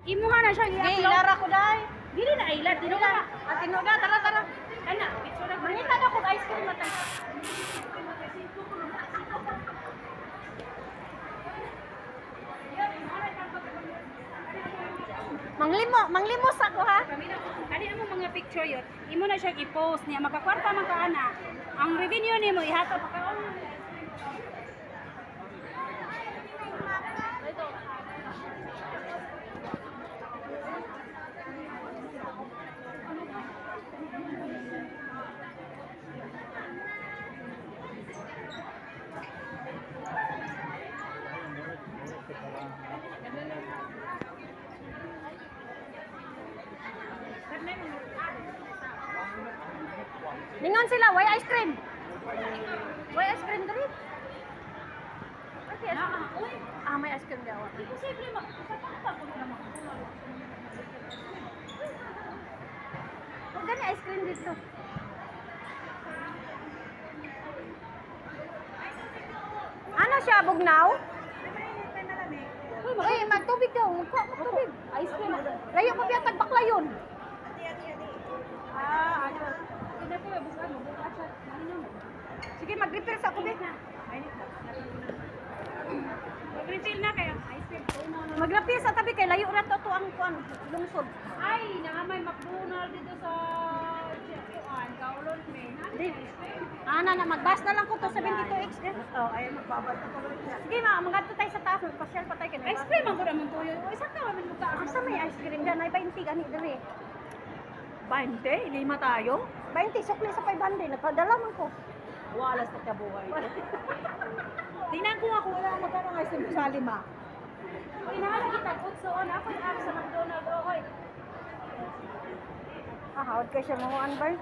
Imuha na siya Hey, i-upload. lara ko dai. Dili na ilat, dili na. Atino na, tara tara. Kana, picture na. Mangita na ko ice cream mata. Manglimos ako ha. Kani amo mga picture yun, imo na siya i-post niya, makakwarta man ka ana. Ang revenue nimo ihatag pa ka. Ningon sila, why ice cream? Why ice cream dali? Okay, ice cream. Ah, may ice cream daw. Posible makakapag ko naman. Oh, gani ice cream dito. Ano siya, bugnaw? Uy, magtubig daw. Magtubig. Ice cream. Layo pa biyatag bakla yun. Ah, ano. Hindi ko bukan mo, bukan siya. Mainom. Sige, mag-refill sa tubig. Mag-refill na kayo. Ice cream. Mag-refill sa tabi kay layo ra to ang kuan lungsod. Ay, nangamay McDonald's dito sa Kuan, Kaulon May. Di. Ana na magbas na lang ko to 72X din. Oh, ay magbabad na tuloy siya. Sige, magadto tayo sa taas, magpasyal pa tayo kay. Ice cream ang gura mong tuyo. Isa ka man mo ka. Asa may ice cream dyan? Ay 20 gani diri. 20, lima tayo. 20 sukli sa 500 nagpadala man ko. Walas na ka buhay. Tingnan ko ako wala magkano nga ice cream sa lima. Inahala kita kutsoon ako sa McDonald's oy. Ah, hawad ka siya mo an bar.